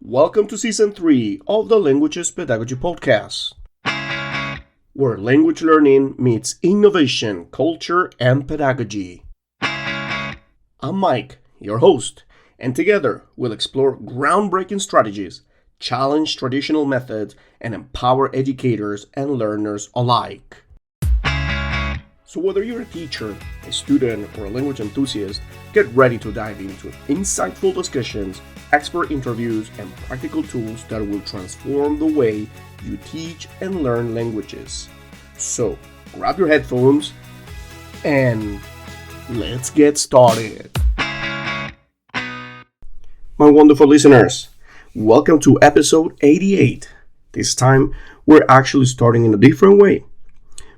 Welcome to Season 3 of the Languages Pedagogy Podcast, where language learning meets innovation, culture, and pedagogy. I'm Mike, your host, and together we'll explore groundbreaking strategies, challenge traditional methods, and empower educators and learners alike. So whether you're a teacher, a student, or a language enthusiast, get ready to dive into insightful discussions, expert interviews, and practical tools that will transform the way you teach and learn languages. So grab your headphones and let's get started. My wonderful listeners, welcome to episode 88. This time we're actually starting in a different way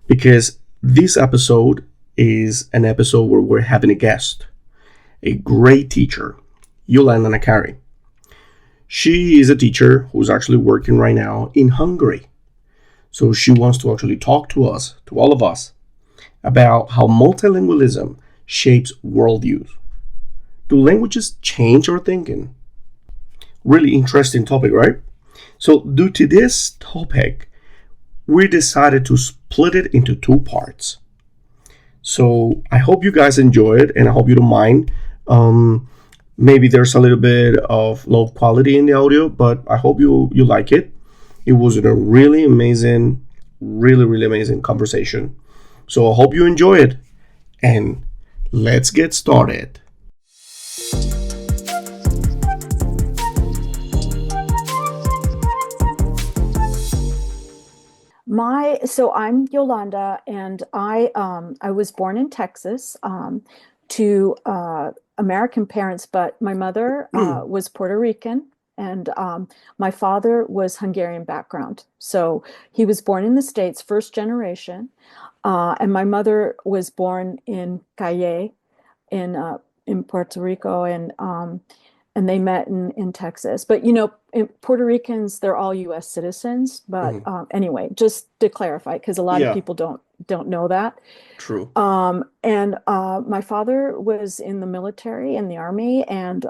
because this episode is an episode where we're having a guest, a great teacher, Yolanda Nakari. She is a teacher who's actually working right now in Hungary. So she wants to actually talk to us, to all of us, about how multilingualism shapes worldviews. Do languages change our thinking? Really interesting topic, right? So due to this topic, we decided to split it into two parts. So I hope you guys enjoy it, and I hope you don't mind. Maybe there's a little bit of low quality in the audio, but I hope you like it. It was a really amazing conversation. So I hope you enjoy it, and let's get started. So I'm Yolanda, and I was born in Texas to American parents, but my mother was Puerto Rican, and my father was Hungarian background. So he was born in the States, first generation, and my mother was born in Calle in Puerto Rico, and they met in Texas. But Puerto Ricans, they're all U.S. citizens. But anyway, just to clarify, because a lot of people don't know that. True. And my father was in the military, in the Army, and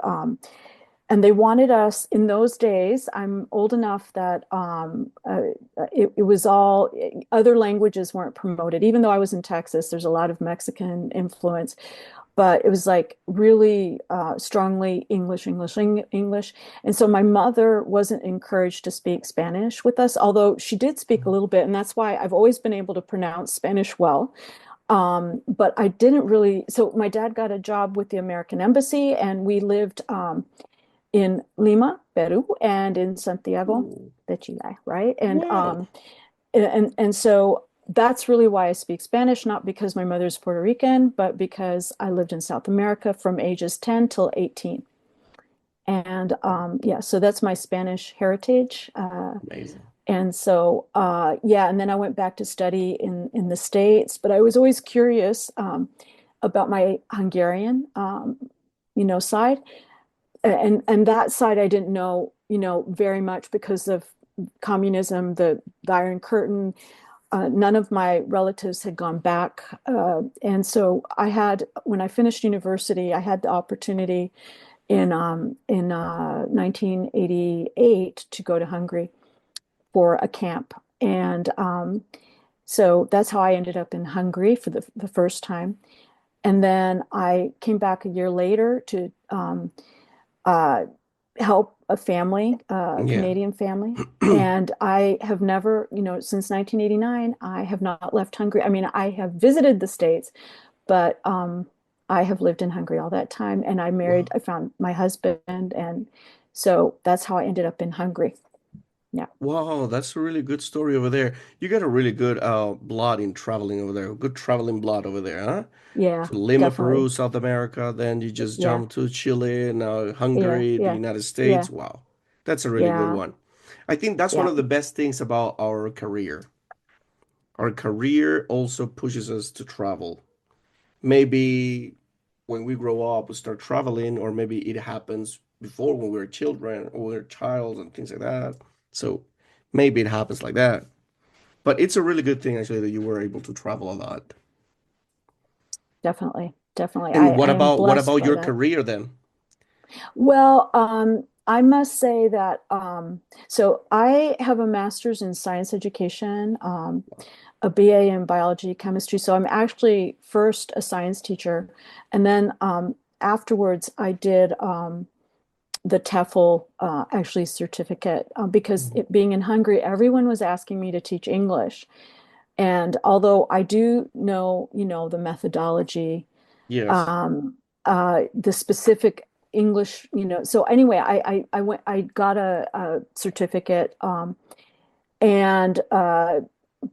they wanted us in those days. I'm old enough that it was all other languages weren't promoted. Even though I was in Texas, there's a lot of Mexican influence. But it was like really strongly English. And so my mother wasn't encouraged to speak Spanish with us, although she did speak a little bit. And that's why I've always been able to pronounce Spanish well. But I didn't really. So my dad got a job with the American Embassy, and we lived in Lima, Peru, and in Santiago de Chile, right? Wow. And so that's really why I speak Spanish, not because my mother's Puerto Rican, but because I lived in South America from ages 10 till 18. And so that's my Spanish heritage. Amazing. And so, and then I went back to study in the States, but I was always curious about my Hungarian, side. And that side I didn't know, very much because of communism, the Iron Curtain. None of my relatives had gone back. And so when I finished university, I had the opportunity in 1988 to go to Hungary for a camp. And so that's how I ended up in Hungary for the first time. And then I came back a year later to help a family, Canadian family. And I have never, since 1989, I have not left Hungary. I mean, I have visited the States, but I have lived in Hungary all that time. And I married, I found my husband. And so that's how I ended up in Hungary. Yeah. Wow, that's a really good story over there. You got a really good blood in traveling over there. Good traveling blood over there, huh? Yeah, So Lima, Peru, definitely. South America, then you just Yeah. jump to Chile, now Yeah. Hungary, the Yeah. United States. Yeah. Wow, that's a really good Yeah. one. I think that's one Yeah. of the best things about our career. Our career also pushes us to travel. Maybe when we grow up, we start traveling, or maybe it happens before when we're children or we're a child and things like that. So maybe it happens like that. But it's a really good thing actually that you were able to travel a lot. Definitely. Definitely. And I am what blessed about by your that. career then? Well, I must say that so I have a master's in science education, a BA in biology, chemistry. So I'm actually first a science teacher, and then afterwards I did the TEFL actually certificate because Mm. it being in Hungary, everyone was asking me to teach English. And although I do know, the methodology, Yes. um, the specific English, so anyway, I went, I got a certificate, and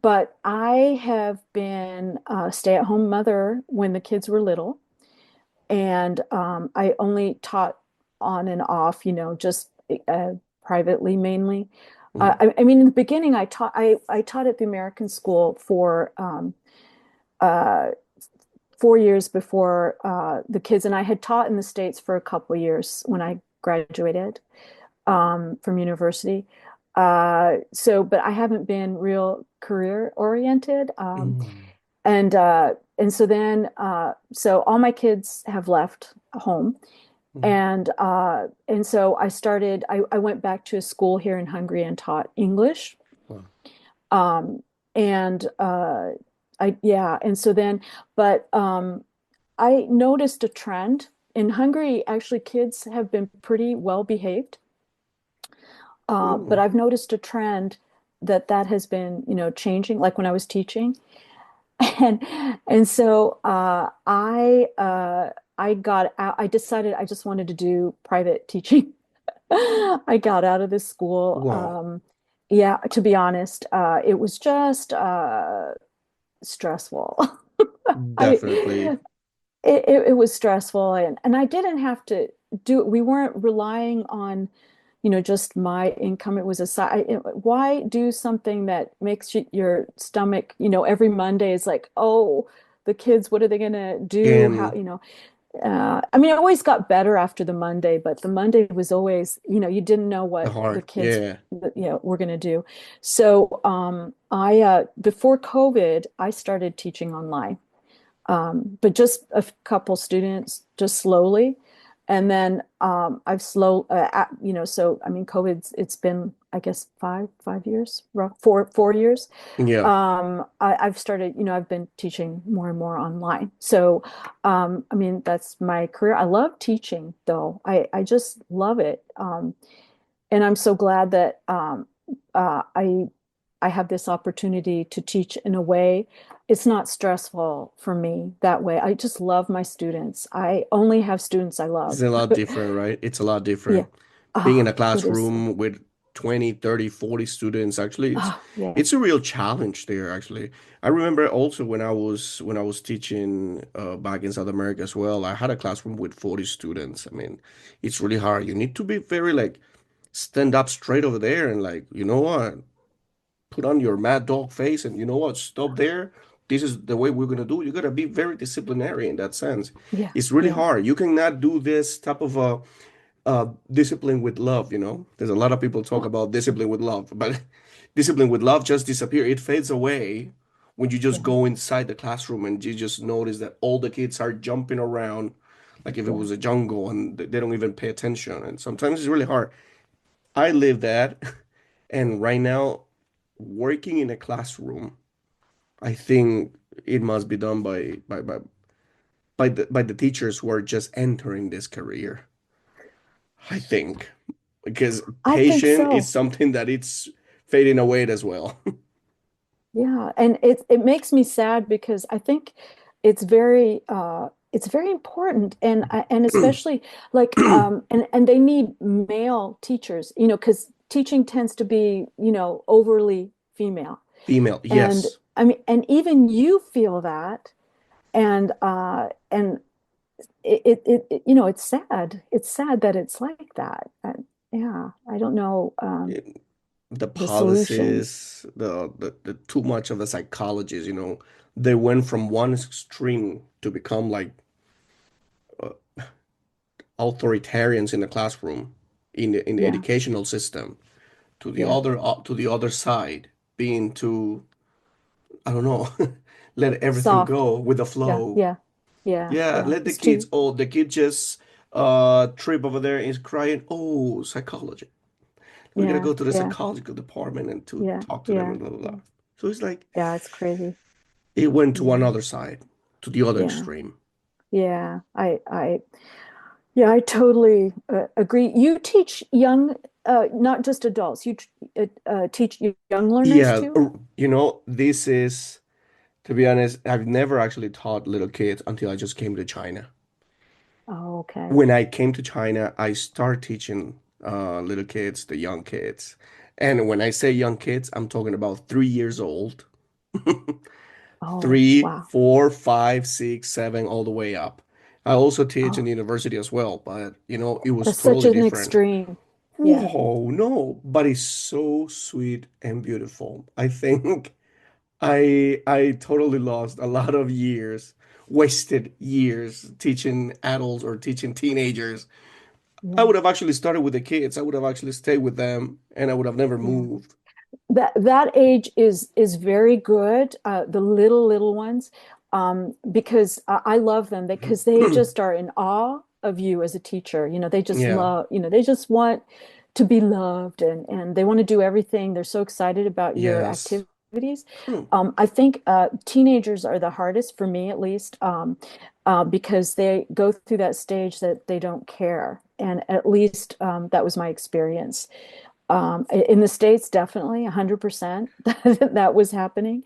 but I have been a stay-at-home mother when the kids were little, and I only taught on and off, just privately mainly. Mm. I mean, in the beginning, I taught at the American School for uh, 4 years before the kids, and I had taught in the States for a couple of years when I graduated from university. But I haven't been real career oriented. Mm. And so then, so all my kids have left home, Mm. and so I went back to a school here in Hungary and taught English. Wow. Um, and yeah, and so then, but I noticed a trend in Hungary. Actually, kids have been pretty well behaved, but Mm. I've noticed a trend that has been, changing. Like when I was teaching, and so I got out. I decided I just wanted to do private teaching. I got out of this school. Wow. Yeah, to be honest, it was just stressful. I Definitely. it was stressful, and I didn't have to do it. We weren't relying on, just my income. It was a side. Why do something that makes your stomach, every Monday is like, oh, the kids, what are they gonna do? How, And I mean, it always got better after the Monday, but the Monday was always, you didn't know the what the heart. kids, Yeah. were going to do. So, before COVID, I started teaching online, but just a couple students, just slowly. And then so I mean, it's been, I guess, 5 years, 4 years. Yeah. I've started, I've been teaching more and more online. So, I mean, that's my career. I love teaching, though. I just love it. And I'm so glad that I have this opportunity to teach in a way. It's not stressful for me that way. I just love my students. I only have students I It's love. a lot different, right? It's a lot Yeah. different. Being in a Ah, it is so. classroom with 20, 30, 40 students, actually, Ah, yeah. it's a real challenge there, actually. I remember also when I was teaching back in South America as well, I had a classroom with 40 students. I mean, it's really hard. You need to be very like stand up straight over there and like, you know what? Put on your mad dog face and you know what, stop there. This is the way we're gonna do. You gotta be very disciplinary in that sense. Yeah. It's really Yeah. hard. You cannot do this type of a discipline with love, you know. There's a lot of people talk Uh, about discipline with love, but discipline with love just disappear. It fades away when you just yeah. go inside the classroom and you just notice that all the kids are jumping around like if it Yeah. was a jungle and they don't even pay attention. And sometimes it's really hard. I live that, and right now, working in a classroom, I think it must be done by the teachers who are just entering this career. I think because I think patient is so. something that it's fading away as well. Yeah, and it makes me sad because I think it's very important, and especially like and they need male teachers, because teaching tends to be, overly female. Female, And yes. I mean, and even you feel that, and it's sad. It's sad that it's like that. Yeah, I don't know The the solution. policies, the too much of the psychologists, they went from one extreme to become like authoritarians in the classroom, in the Yeah, educational system, yeah, to the other side, being too, I don't know, let everything soft. go with the Yeah, flow. yeah, yeah, Yeah, yeah. let the It's kids, too. oh, the kid just trip over there and he's crying, oh, psychology. We gotta Yeah, go to the yeah, psychological department and to yeah, talk to them yeah, and blah blah yeah. blah. So it's like Yeah, it's crazy. it went to Yeah, another side, to the other yeah, extreme. yeah. Yeah, I totally agree. You teach young, not just adults. Teach young learners Yeah, too? this is, to be honest, I've never actually taught little kids until I just came to China. Oh, okay. When I came to China, I started teaching little kids, the young kids. And when I say young kids, I'm talking about 3 years old, Oh, three, wow. 4, 5, 6, 7, all the way up. I also teach in Oh, the university as well, but it was that's such totally an different. extreme. Yeah, Whoa, no, but it's so sweet and beautiful. I think I totally lost a lot of years, wasted years teaching adults or teaching teenagers. I yeah, would have actually started with the kids. I would have actually stayed with them and I would have never yeah. moved. That age is very good. The little ones, because I love them because they just are in awe of you as a teacher. They just Yeah. love. They just want to be loved, and they want to do everything. They're so excited about your Yes. activities. Hmm. I think teenagers are the hardest for me, at least, because they go through that stage that they don't care, and at least that was my experience. In the States, definitely 100% that was happening.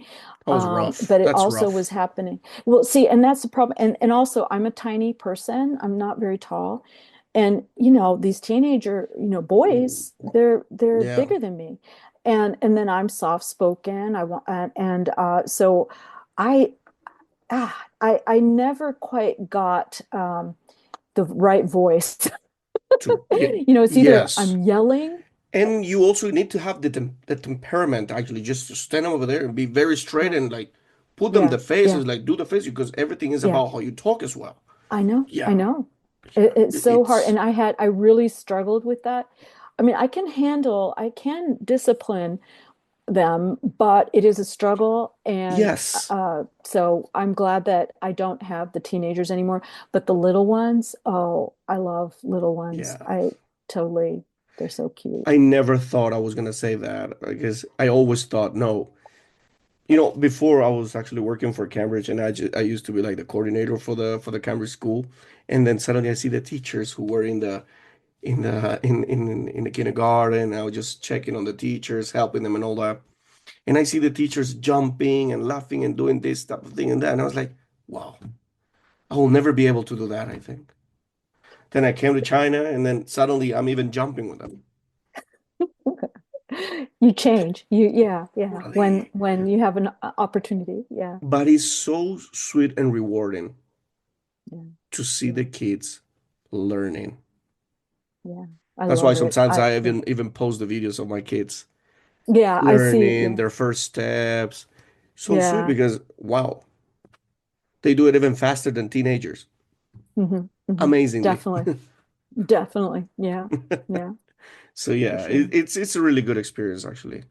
That was rough. But it That's also was rough. happening. Well, see, and that's the problem. And also, I'm a tiny person. I'm not very tall. And these teenager, boys, they're Yeah. bigger than me. And then I'm soft spoken. I want and so I I never quite got the right voice. It's either Yes. I'm yelling. And you also need to have the temperament actually just to stand over there and be very straight Yeah, and like put them yeah, the faces, yeah, like do the face because everything is yeah. about how you talk as well. I know, I Yeah. know. Yeah. It's so hard. It's And I really struggled with that. I mean, I can discipline them, but it is a struggle. And yes. so I'm glad that I don't have the teenagers anymore. But the little ones, oh, I love little ones. Yeah. I totally, they're so cute. I never thought I was gonna say that because I always thought no. Before I was actually working for Cambridge and I used to be like the coordinator for the Cambridge school. And then suddenly I see the teachers who were in the kindergarten. I was just checking on the teachers, helping them and all that. And I see the teachers jumping and laughing and doing this type of thing and that. And I was like, wow, I will never be able to do that, I think. Then I came to China and then suddenly I'm even jumping with them. You change. Yeah, yeah. Really? When you have an opportunity. Yeah, But it's so sweet and rewarding yeah, to see yeah, the kids learning. yeah. I That's why love it. sometimes I even post the videos of my kids Yeah, I see. learning Yeah, their first steps. So sweet yeah. because wow, they do it even faster than teenagers. Amazingly. Definitely. Definitely. Yeah. Yeah, So for yeah, sure. it's a really good experience actually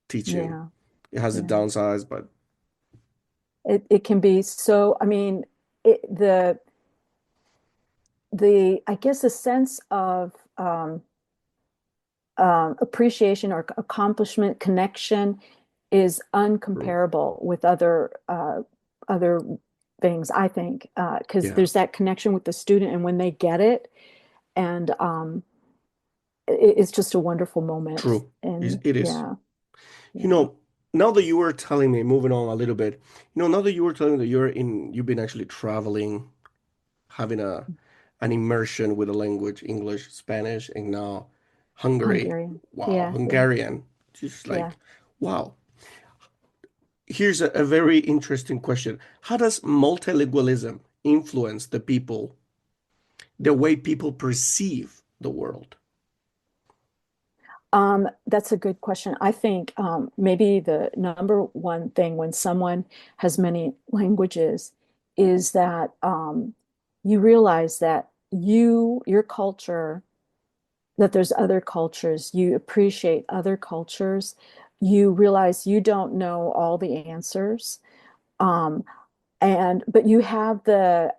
teaching. Yeah. It has its Yeah. downsides, but It can be so, I mean, it, I guess a sense of appreciation or accomplishment, connection is true. uncomparable with other things, I think, because Yeah, there's that connection with the student, and when they get it, and it's just a wonderful moment. true. And It is. yeah, You yeah, know, now that you were telling me, moving on a little bit, now that you were telling me that you've been actually traveling, having an immersion with the language, English, Spanish, and now Hungary. Hungarian. Wow, Yeah, yeah, Hungarian. Just yeah. like, wow. Here's a very interesting question. How does multilingualism influence the way people perceive the world? That's a good question. I think maybe the number one thing when someone has many languages is that you realize that your culture, that there's other cultures, you appreciate other cultures, you realize you don't know all the answers, but you have the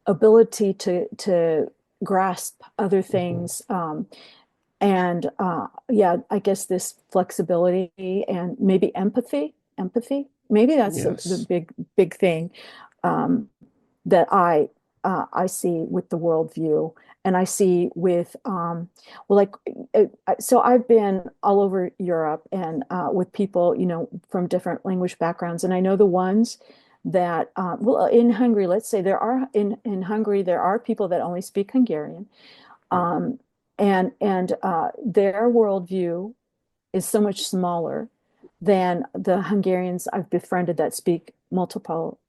ability to grasp other Mhm. things. And yeah, I guess this flexibility and maybe empathy. Maybe that's the Yes. big thing um, that I see with the worldview, and I see with well, like so I've been all over Europe and with people, from different language backgrounds, and I know the ones that well, in Hungary, let's say there are in Hungary there are people that only speak Hungarian, Yeah. um, and their worldview is so much smaller than the Hungarians I've befriended that speak multiple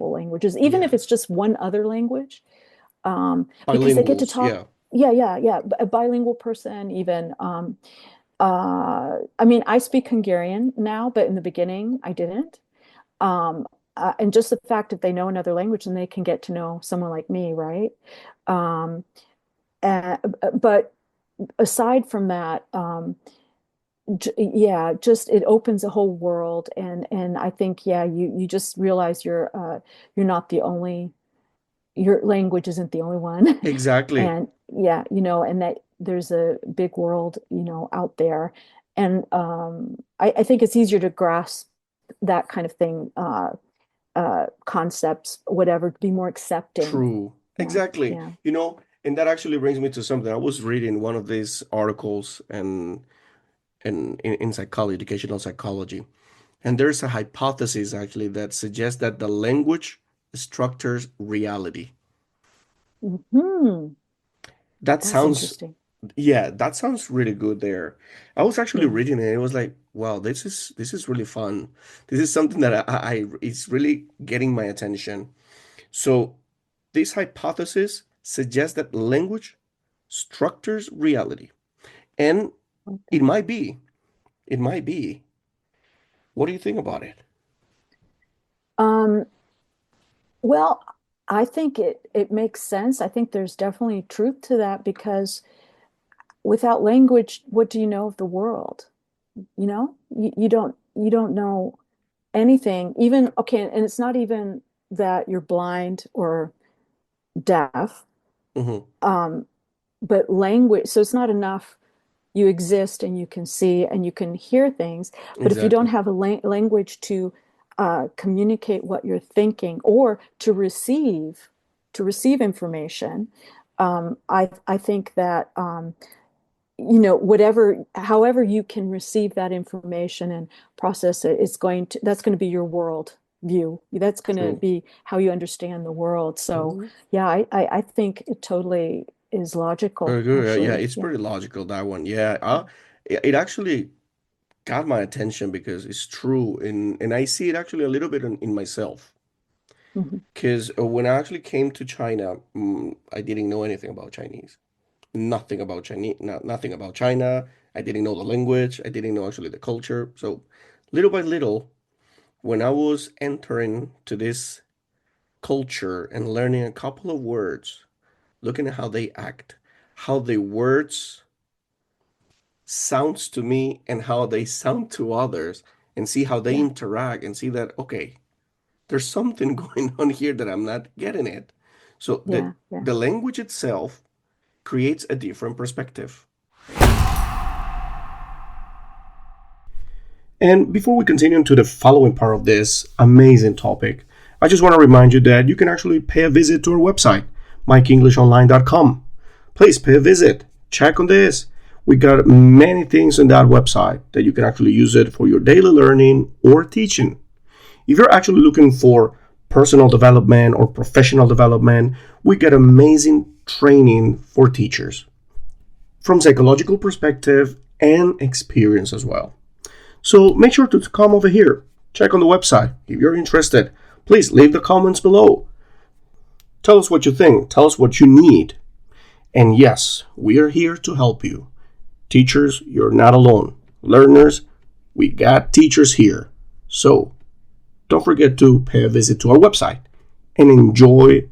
languages, even if it's Yes. just one other language, because they get to Bilinguals. talk. Yeah. Yeah, yeah, yeah. A bilingual person, even. I mean, I speak Hungarian now, but in the beginning, I didn't. Um, and just the fact that they know another language and they can get to know someone like me, right? Um, uh, but aside from that, yeah, just it opens a whole world, and I think yeah, you just realize you're not the only your language isn't the only one, Exactly. and yeah, and that there's a big world out there, and I think it's easier to grasp that kind of thing, concepts, whatever, to be more accepting. True. Yeah, Exactly. yeah. And that actually brings me to something. I was reading one of these articles and in psychology, educational psychology. And there's a hypothesis actually that suggests that the language structures reality. Hmm. That That's sounds, interesting. yeah, that sounds really good there. I was actually Yeah. reading it. It was like, wow, this is really fun. This is something that it's really getting my attention. So this hypothesis suggests that language structures reality. And it Okay. might be, it might be. What do you think about it? Um, well, I think it makes sense. I think there's definitely truth to that because without language, what do you know of the world? You don't know anything. Even okay, and it's not even that you're blind or deaf, Hmm. um, but language. So it's not enough you exist and you can see and you can hear things. But if you don't Exactly. have a language to communicate what you're thinking or to receive information, I think that however you can receive that information and process it, that's going to be your world view. That's going to True. be how you understand the world. So Mhm. yeah, I think it totally is logical, Very good. Yeah, actually. it's Yeah. pretty logical, that one. Yeah, it actually got my attention because it's true, and I see it actually a little bit in myself. Mhm. Because when I actually came to China, I didn't know anything about Chinese. Nothing about Chinese, nothing about China. I didn't know the language. I didn't know actually the culture. So little by little, when I was entering to this culture and learning a couple of words, looking at how they act, how the words sounds to me and how they sound to others, and see how they Yeah. interact and see that, okay, there's something going on here that I'm not getting it. So the Yeah. Yeah. the language itself creates a different perspective. And before we continue into the following part of this amazing topic, I just want to remind you that you can actually pay a visit to our website, MikeEnglishOnline.com. Please pay a visit. Check on this. We got many things on that website that you can actually use it for your daily learning or teaching. If you're actually looking for personal development or professional development, we get amazing training for teachers from psychological perspective and experience as well. So make sure to come over here. Check on the website. If you're interested, please leave the comments below. Tell us what you think. Tell us what you need. And yes, we are here to help you. Teachers, you're not alone. Learners, we got teachers here. So don't forget to pay a visit to our website and enjoy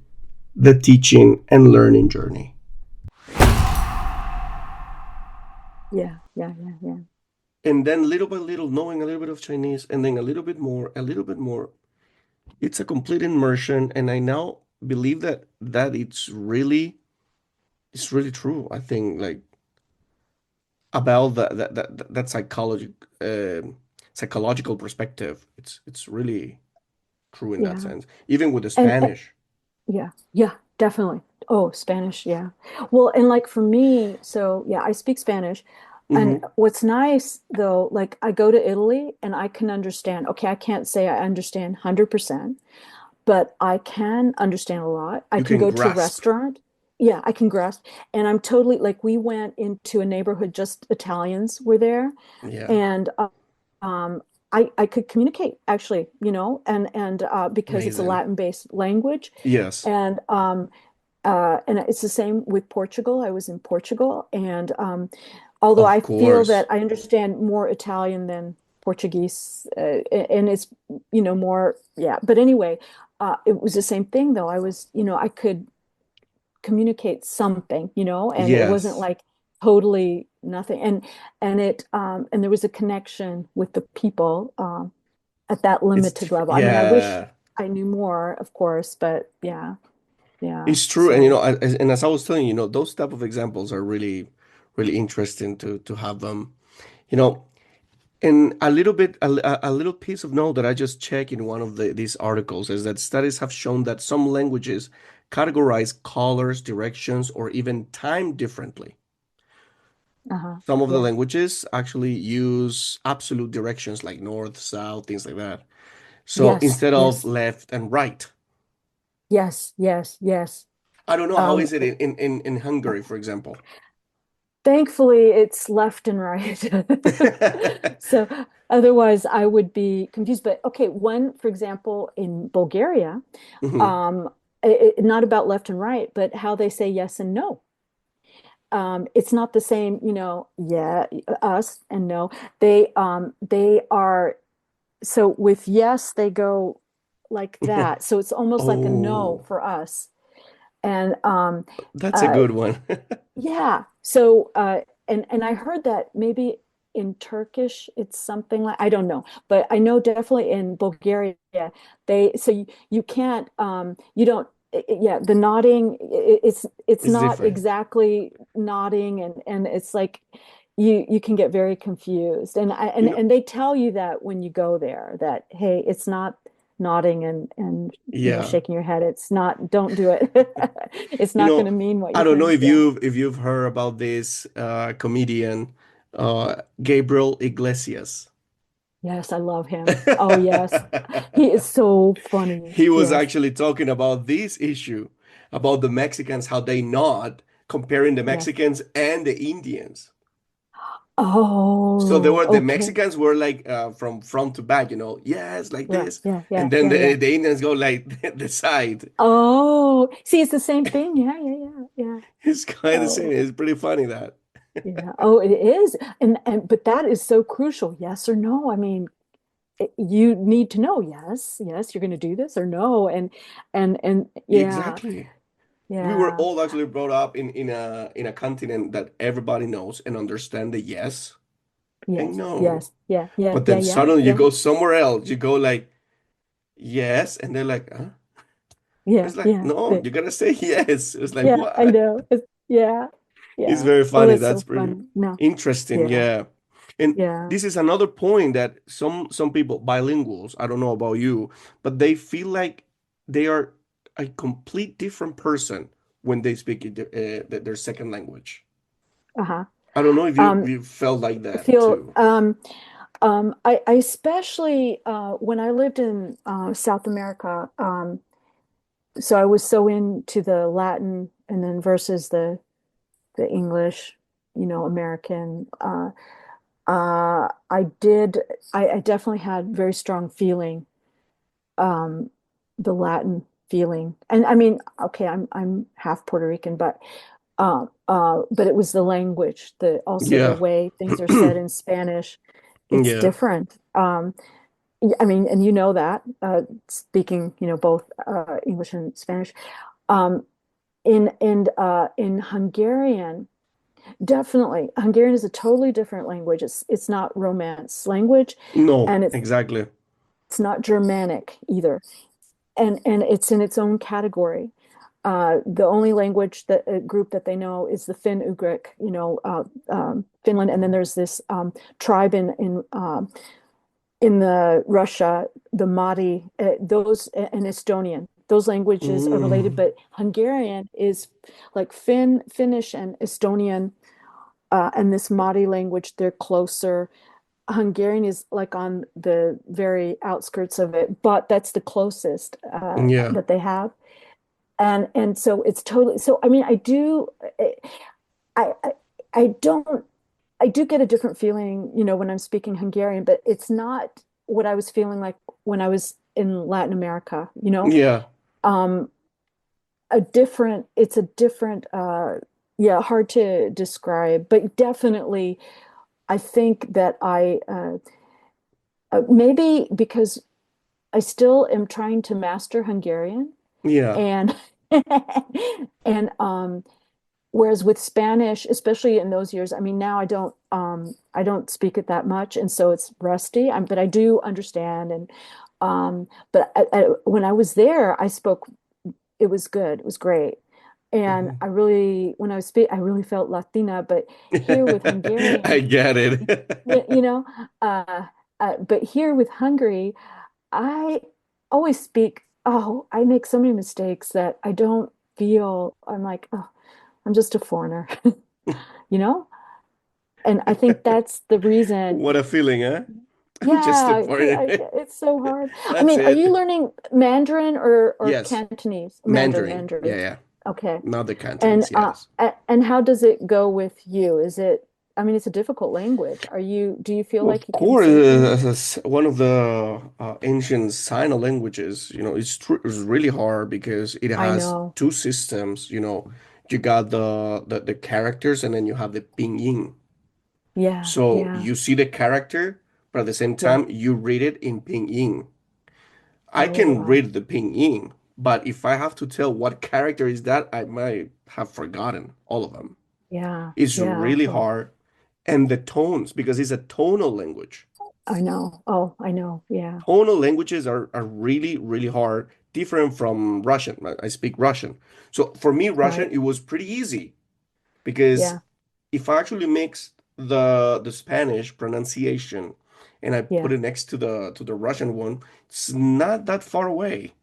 the teaching and learning journey. Yeah. Yeah. Yeah. Yeah. And then little by little, knowing a little bit of Chinese and then a little bit more, it's a complete immersion. And I now believe that it's really it's really true. I think like about that psychological perspective. It's really true in that Yeah. sense. Even with the And Spanish. yeah, yeah, definitely. Oh, Spanish, yeah. Well, and like for me, so yeah, I speak Spanish. And Hmm. what's nice though, like I go to Italy and I can understand. Okay, I can't say I understand 100%, but I can understand a lot. I You can can go to a grasp. restaurant. Yeah, I can grasp. And I'm totally like we went into a neighborhood just Italians were there, Yeah. and um, I could communicate actually, and because it's a Amazing. Latin-based language, Yes. and it's the same with Portugal. I was in Portugal, and although Of I feel course. that I understand more Italian than Portuguese, and it's more, yeah. But anyway, it was the same thing though. I could communicate something, and it wasn't Yes. like totally nothing. And there was a connection with the people at that limited level. I mean, I wish Yeah. I knew more, of course, but yeah, yeah. It's true, and So, and as I was telling you, those type of examples are really, really interesting to have them. You know, and a little bit, a little piece of note that I just checked in one of these articles is that studies have shown that some languages categorize colors, directions, or even time differently. Some of the yeah. languages actually use absolute directions like north, south, things like that. So Yes, instead of yes, left and right. yes, yes, yes. I don't know how Um, is it in Hungary, for example. Thankfully, it's left and right. So otherwise, I would be confused. But okay, one, for example, in Bulgaria, Mhm. um, not about left and right, but how they say yes and no. It's not the same, yeah, us and no. They are, so with yes, they go like that. So it's almost like a no Oh, for us. And that's a uh, good one. yeah. So and I heard that maybe in Turkish it's something like, I don't know, but I know definitely in Bulgaria you can't you don't yeah, the nodding, it's It's not different. exactly nodding, and it's like you can get very confused, and I You know, and they tell you that when you go there, that hey, it's not nodding and yeah. shaking your head. It's not, don't do it. It's You not going know, to mean what I you don't know think. Yeah. if you've heard about this comedian Gabriel Iglesias. Yes, I love him. Oh, yes. He is so funny. He was Yes. actually talking about this issue about the Mexicans, how they nod, comparing the Yes. Mexicans and the Indians. So there Oh, were the okay. Mexicans were like from front to back, yes, like Yeah, this, yeah, yeah, and then yeah, yeah. the Indians go like the side. Oh, see, it's the same thing. Yeah, yeah, yeah, yeah. It's kind of the same. Oh, It's pretty funny that. yeah. Oh, it is. And but that is so crucial. Yes or no. I mean, you need to know, yes, yes, you're going to do this or no. And yeah, Exactly. We were yeah. all actually brought up in a continent that everybody knows and understand the yes and Yes, no. yes, yeah, yeah, But yeah, then yeah, suddenly you yeah, go somewhere else. You go like yes, and they're like, huh? yeah, It's like, yeah. no, you gotta say yes. It's like, Yeah, I what? know. Yeah, It's yeah. very Oh, funny. that's That's so pretty funny. No, interesting. yeah, Yeah. And yeah. this is another point that some people, bilinguals, I don't know about you, but they feel like they are a complete different person when they speak their second language. Uh-huh. I don't know if Um, you felt like I that feel too. I especially when I lived in South America, so I was so into the Latin and then versus the English, American. I did. I definitely had very strong feeling, um, the Latin feeling, and I mean, okay, I'm half Puerto Rican, but it was the language, also the Yeah. way things are said in Spanish. It's Yeah. different. I mean, and you know that, speaking, both English and Spanish. Um, in Hungarian, definitely, Hungarian is a totally different language. It's not Romance language, No, and exactly. it's not Germanic either, and it's in its own category. The only language that group that they know is the Finn-Ugric, Finland, and then there's this tribe in the Russia, the Mahdi, those and Estonian. Those languages are related, Mm, but Hungarian is like Finnish and Estonian, and this Mahdi language, they're closer. Hungarian is like on the very outskirts of it, but that's the closest yeah, that they have. And so it's totally so. I mean, I I I don't I do get a different feeling, when I'm speaking Hungarian, but it's not what I was feeling like when I was in Latin America, yeah, Um, it's a different, yeah, hard to describe, but definitely I think that maybe because I still am trying to master Hungarian yeah, and, and, whereas with Spanish, especially in those years, I mean, now I don't speak it that much, and so it's rusty. But I do understand, and but when I was there, it was good, it was great, and mhm. when I was I really felt Latina. But here with I Hungarian, get you, it. you know, uh, but here with Hungary, I always speak. Oh, I make so many mistakes that I don't feel. I'm like, oh, I'm just a foreigner, you know? And I think that's the What reason. a feeling, huh? I'm just a Yeah, foreigner. it's so hard. I That's mean, are you it. learning Mandarin or Yes, Cantonese? Mandarin. Yeah, Mandarin. yeah. Okay. Not the And Cantonese, yes. how does it go with you? I mean, it's a difficult language. Do you feel Of like you can course, say things? one of the ancient sign languages, it's really hard because it I has know. two systems. You got the characters and then you have the pinyin. Yeah, So yeah, you see the character, but at the same yeah. time, you read it in pinyin. I Oh, can wow. read the pinyin, but if I have to tell what character is that, I might have forgotten all of them. Yeah, It's yeah. really Oh, hard. And the tones, because it's a tonal language. I know. Oh, I know. Yeah, Tonal languages are really, really hard, different from Russian. I speak Russian. So for me, Russian, right. it was pretty easy because Yeah, if I actually mix the Spanish pronunciation and I put yeah. it next to the Russian one, it's not that far away.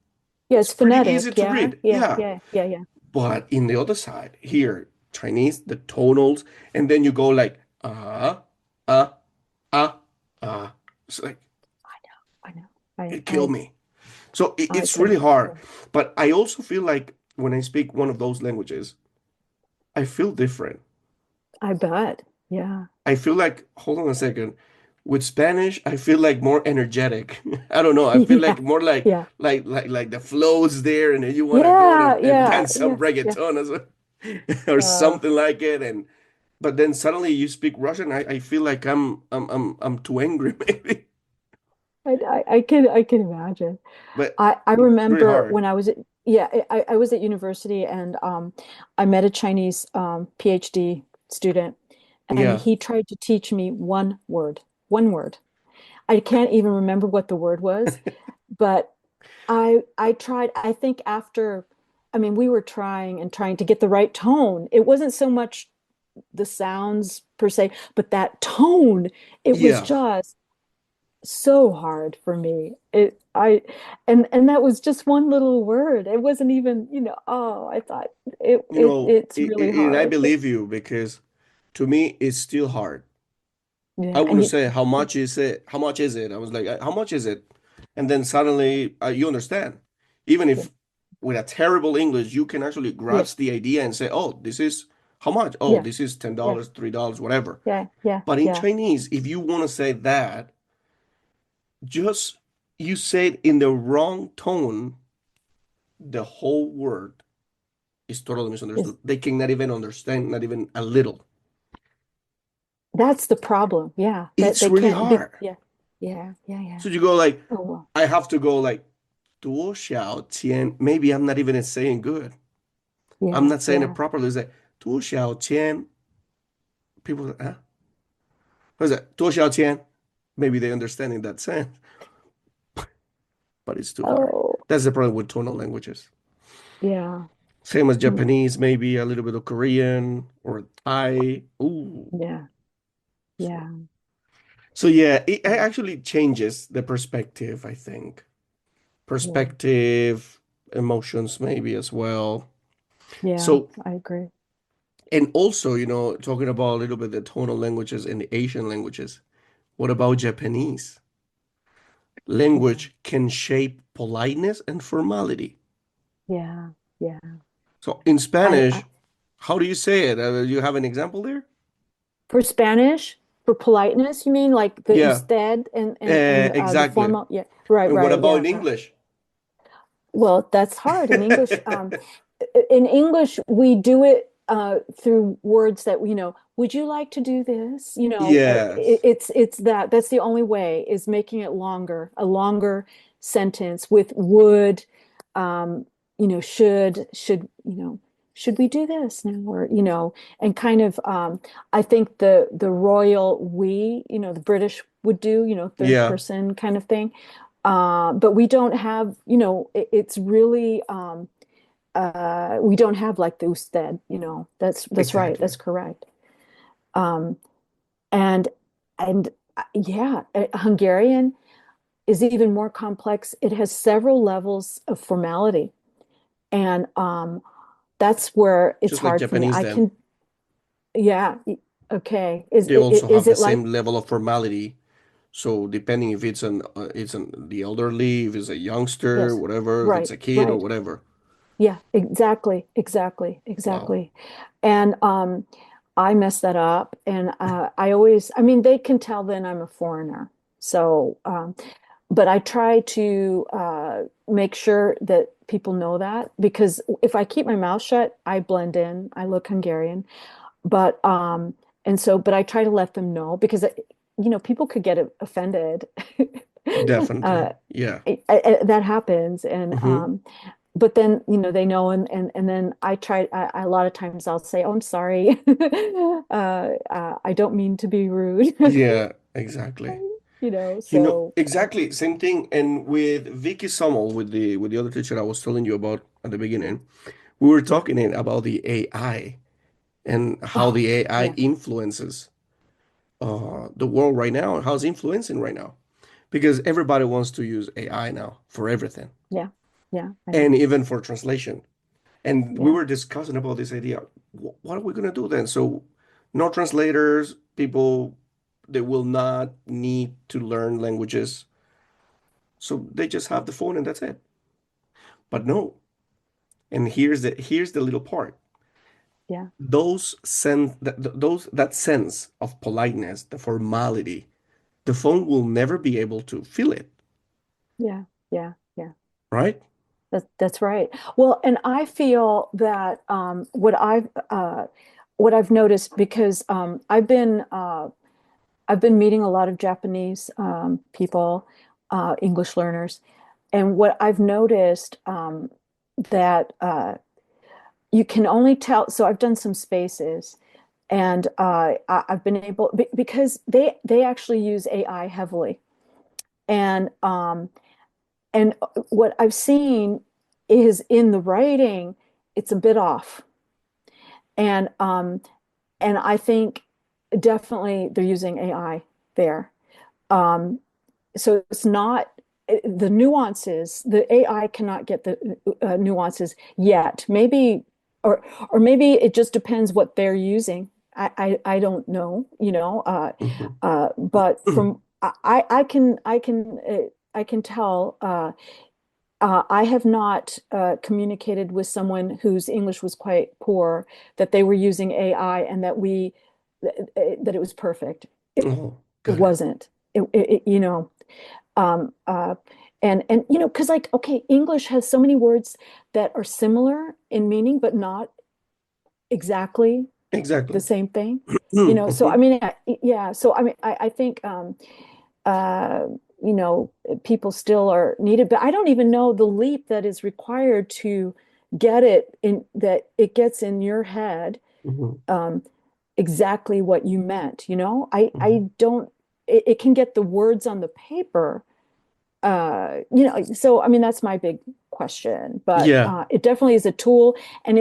Yeah, It's it's pretty easy phonetic. to Yeah, read. yeah, Yeah. yeah, yeah, yeah. But in the other side, here, Chinese, the tonals, and then you go like uh, uh, It's like I know. it killed me. So I it's can really hard. imagine. But I also feel like when I speak one of those languages, I feel different. I bet. Yeah. I feel like, hold on a second. With Spanish, I feel like more energetic. I don't know. I feel Yeah. like more like Yeah. like the flow's there, and then you want to go Yeah. and Yeah. dance some Yeah. Yeah. reggaeton as well, or Uh, something like it. And but then suddenly you speak Russian. I feel like I'm too angry maybe. I can imagine. But I it's really remember hard. when I was at university, and I met a Chinese PhD student, and Yeah, he tried to teach me one word. One word. I can't even remember what the word was, but I tried. I think after, I mean, we were trying and trying to get the right tone. It wasn't so much the sounds per se, but that tone, it was yeah. just so hard for me. And that was just one little word. It wasn't even, oh, I thought it's really And I hard. believe you because to me it's still hard. I Yeah, want and to say how yeah, much is it? How much is it? I was like, how much is it? And then suddenly you understand. Even yeah, if with a terrible English, you can actually yeah, grasp the idea and say, oh, this is how much? Oh, yeah, this is yeah, $10, $3, whatever. yeah, yeah, But in yeah. Chinese, if you want to say that, just you say it in the wrong tone, the whole word is totally Is misunderstood. They cannot even understand, not even a little. That's the problem. Yeah, that It's they really can't be. hard. Yeah, yeah, yeah, yeah. So you go like, Oh well. I have to go like, 多少钱? Maybe I'm not even saying good. I'm Yeah, not saying it yeah. properly. It's like, 多少钱? People, huh? What is that? 多少钱? Maybe they understand in that sense, but it's too hard. Oh, That's the problem with tonal languages. yeah. Same as Mm, Japanese, maybe a little bit of Korean or Thai. Ooh. yeah, So, yeah, so yeah, it yeah, actually changes the perspective, I think. yeah, Perspective, emotions, maybe as well. yeah, So, I agree. and also, talking about a little bit the tonal languages and the Asian languages. What about Japanese? Yeah, Language can shape politeness and formality. yeah, yeah. So in I Spanish, how do you say it? You have an example there? For Spanish, for politeness, you mean like the Yeah, usted and the exactly. formal? Yeah, right, And what right, about yeah. in English? Well, that's hard in English. In English, we do it through words that would you like to do this? Yes, It's that's the only way is making it longer, a longer sentence with would, um, should we do this now? Or, and kind of, I think the royal we, the British would do, third yeah, person kind of thing. But we don't have, it's really we don't have like the usted, that's right, exactly. that's correct. Um, and and yeah, Hungarian is even more complex. It has several levels of formality, and that's where it's Just like hard for me. Japanese I then. can, yeah, okay. They also Is have the it like, same level of formality. So depending if it's an the elderly, if it's a youngster, yes, whatever, if it's right, a kid or right. whatever. Yeah, exactly, exactly, Wow. exactly. And I mess that up, and I mean, they can tell then I'm a foreigner. So, but I try to make sure that people know that because if I keep my mouth shut, I blend in. I look Hungarian, but but I try to let them know because people could get offended. Definitely. uh, Yeah. that happens, and Hmm. but then they know, and then a lot of times I'll say, oh, I'm sorry. I don't mean to be rude. Yeah, exactly. So Exactly same thing. And with Vicky Summel, with the other teacher I was telling you about at the yeah, beginning, we were yeah. talking about the AI and how Oh, the AI yeah, influences the world right now and how it's influencing right now. Because everybody wants to use AI now for everything, yeah, yeah, I and know. even for translation. And we Yeah, were discussing about this idea. What are we gonna do then? So, no translators, people they will not need to learn languages, so they just have the phone and that's it. But no, and here's the little part. yeah, That sense of politeness, the formality, the phone will never be able to feel it, yeah, yeah, yeah. right? That's right. Well, and I feel that what I've noticed because I've been meeting a lot of Japanese people, English learners, and what I've noticed that you can only tell. So I've done some spaces, and I've been able because they actually use AI heavily, and what I've seen is in the writing, it's a bit off, and I think definitely they're using AI there. Um, so it's not the nuances. The AI cannot get the nuances yet. Maybe, or maybe it just depends what they're using. I don't know, Mhm. but from I can tell. I have not communicated with someone whose English was quite poor that they were using AI and that it was perfect. Oh, It good. wasn't. Um, uh, and because like okay, English has so many words that are similar in meaning, but not exactly the Exactly. same thing. So I Mhm. mean, yeah. So I mean, I think uh, people still are needed, but I don't even know the leap that is required to get it in that it gets in your head Mhm. um, exactly what you meant. Mhm. I don't. It can get the words on the paper. So I mean, that's my big question, but Yeah, it definitely is a tool. And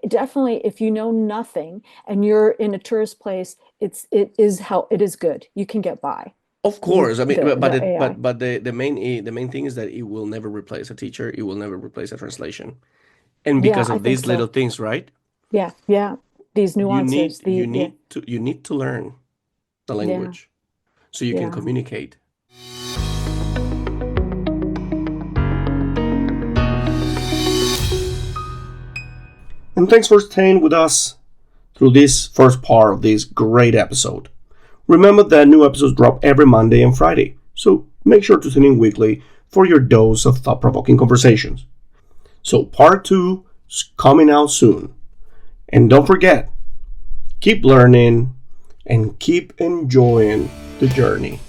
definitely, if you know nothing and you're in a tourist place, it is good. You can get by. of course. I mean, The AI. the main thing is that it will never replace a teacher. It will never replace a translation. And Yeah, because I of think these little so. things, right? Yeah, yeah. These nuances, yeah, You need to learn the yeah, language so you can yeah. communicate. And thanks for staying with us through this first part of this great episode. Remember that new episodes drop every Monday and Friday, so make sure to tune in weekly for your dose of thought-provoking conversations. So part 2 is coming out soon. And don't forget, keep learning and keep enjoying the journey.